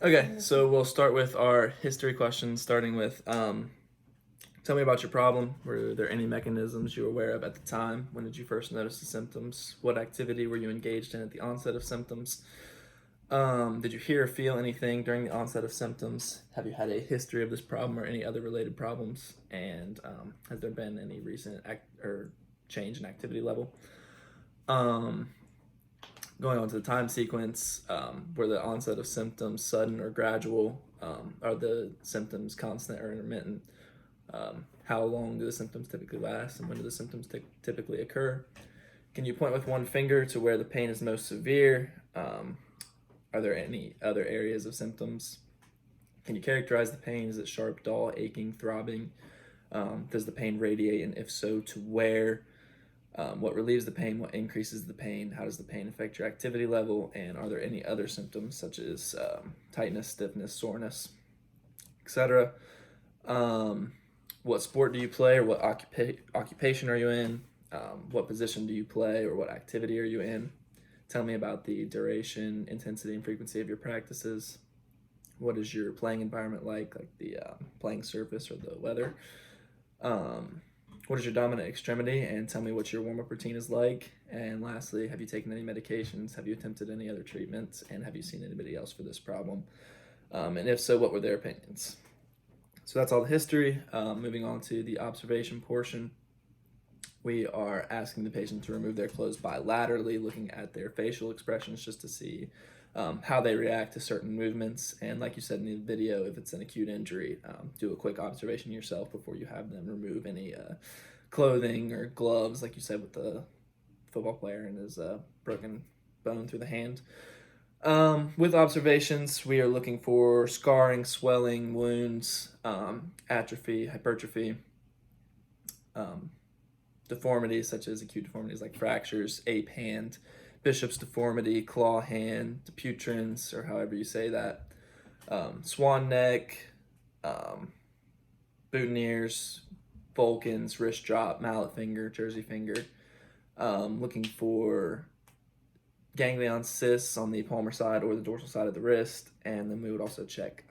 Okay, so we'll start with our history questions, starting with tell me about your problem. Were there any mechanisms you were aware of at the time? When did you first notice the symptoms? What activity were you engaged in at the onset of symptoms? Did you hear or feel anything during the onset of symptoms? Have you had a history of this problem or any other related problems? And has there been any recent or change in activity level? Um, Going on to the time sequence, were the onset of symptoms sudden or gradual? Are the symptoms constant or intermittent? How long do the symptoms typically last, and when do the symptoms typically occur? Can you point with one finger to where the pain is most severe? Are there any other areas of symptoms? Can you characterize the pain? Is it sharp, dull, aching, throbbing? Does the pain radiate, and if so, to where? What relieves the pain? What increases the pain? How does the pain affect your activity level? And are there any other symptoms such as tightness, stiffness, soreness, etc.? What sport do you play, or what occupation are you in? What position do you play, or what activity are you in? Tell me about the duration, intensity, and frequency of your practices. What is your playing environment like the playing surface or the weather? Um, what is your dominant extremity? And tell me what your warm up routine is like. And lastly, have you taken any medications? Have you attempted any other treatments? And have you seen anybody else for this problem? And if so, what were their opinions? So that's all the history. Moving on to the observation portion, we are asking the patient to remove their clothes bilaterally, looking at their facial expressions just to see how they react to certain movements. And like you said in the video, if it's an acute injury, do a quick observation yourself before you have them remove any clothing or gloves, like you said with the football player and his broken bone through the hand. With observations, we are looking for scarring, swelling, wounds, atrophy, hypertrophy, um, deformities such as acute deformities like fractures, ape hand, Bishop's deformity, claw hand, Dupuytren's, or however you say that, swan neck, um, boutonnieres, Vulcan's, wrist drop, mallet finger, jersey finger. Looking for ganglion cysts on the palmar side or the dorsal side of the wrist, and then we would also check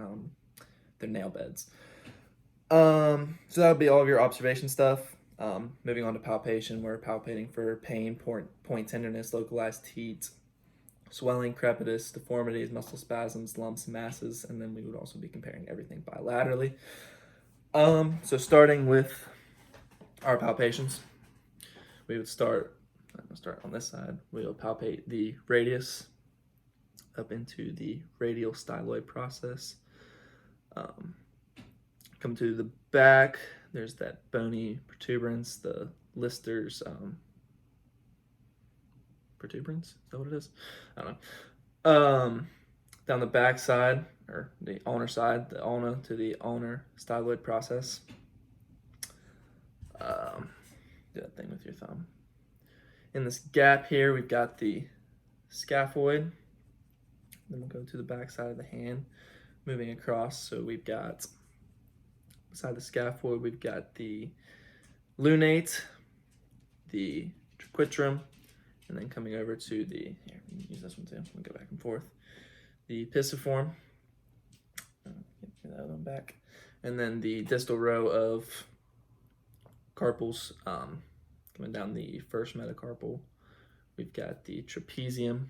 their nail beds. So that would be all of your observation stuff. Moving on to palpation, we're palpating for pain, point tenderness, localized heat, swelling, crepitus, deformities, muscle spasms, lumps, masses, and then we would also be comparing everything bilaterally. So starting with our palpations, we would start. I'm gonna start on this side. We'll palpate the radius up into the radial styloid process. Come to the back. There's that bony protuberance, the Lister's protuberance. Is that what it is? I don't know. Down the back side, or the ulnar side, the ulna to the ulnar styloid process. Do that thing with your thumb. In this gap here, we've got the scaphoid. Then we'll go to the back side of the hand, moving across. So we've got, beside the scaphoid, we've got the lunate, the triquetrum, and then coming over to the, here, use this one too, we'll go back and forth, the pisiform, get that one back, and then the distal row of carpals, coming down the first metacarpal, we've got the trapezium.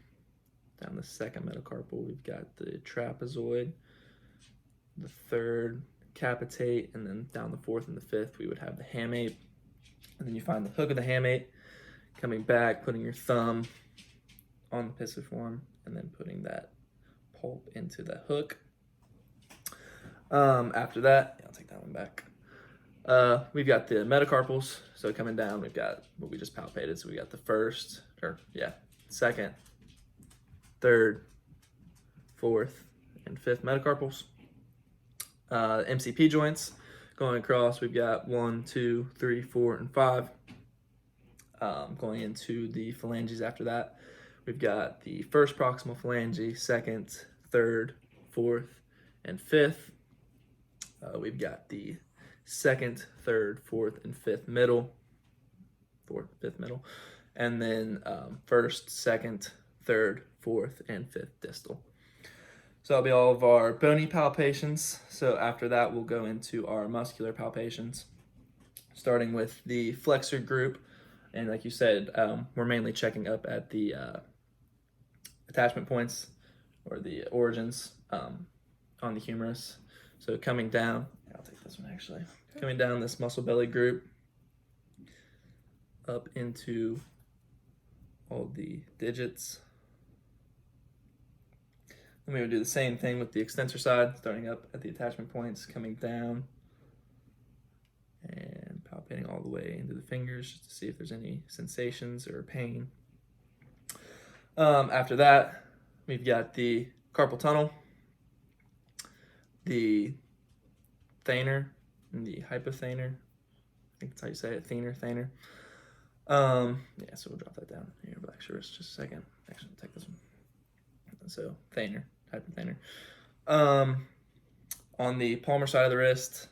Down the second metacarpal, we've got the trapezoid, the third capitate, and then down the fourth and the fifth, we would have the hamate. And then you find the hook of the hamate, coming back, putting your thumb on the pisiform, and then putting that pulp into the hook. After that, I'll take that one back. We've got the metacarpals. So coming down, we've got what we just palpated. So we got the first, second, third, fourth, and fifth metacarpals. MCP joints going across, we've got 1, 2, 3, 4, and 5. Going into the phalanges after that, we've got the first proximal phalange, second, third, fourth, and fifth. We've got the second, third, fourth, and fifth middle, and then first, second, third, fourth, and fifth distal. So that'll be all of our bony palpations. So after that, we'll go into our muscular palpations, starting with the flexor group. And like you said, we're mainly checking up at the attachment points or the origins on the humerus. So coming down, I'll take this one actually. Coming down this muscle belly group up into all the digits. Then we would do the same thing with the extensor side, starting up at the attachment points, coming down and palpating all the way into the fingers just to see if there's any sensations or pain. After that, we've got the carpal tunnel, the thenar, and the hypothenar. I think that's how you say it, thenar. Yeah, so we'll drop that down here, black shirts, just a second. Actually, I'll take this one. So thenar, hypothenar. On the palmar side of the wrist,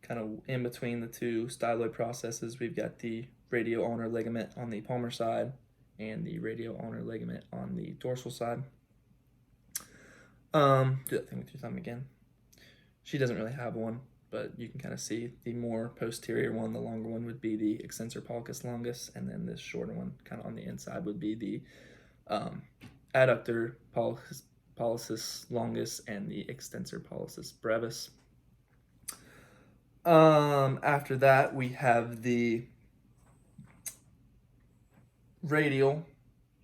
kind of in between the two styloid processes, we've got the radio-ulnar ligament on the palmar side and the radio-ulnar ligament on the dorsal side. Do that thing with your thumb again. She doesn't really have one, but you can kind of see the more posterior one, the longer one would be the extensor pollicis longus, and then this shorter one kind of on the inside would be the adductor pollicis longus and the extensor pollicis brevis. After that, we have the radial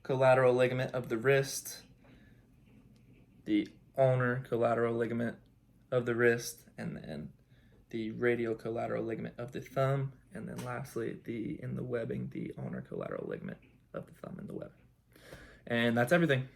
collateral ligament of the wrist, the ulnar collateral ligament of the wrist, and then the radial collateral ligament of the thumb, and then lastly, in the webbing, the ulnar collateral ligament of the thumb and the webbing. And that's everything.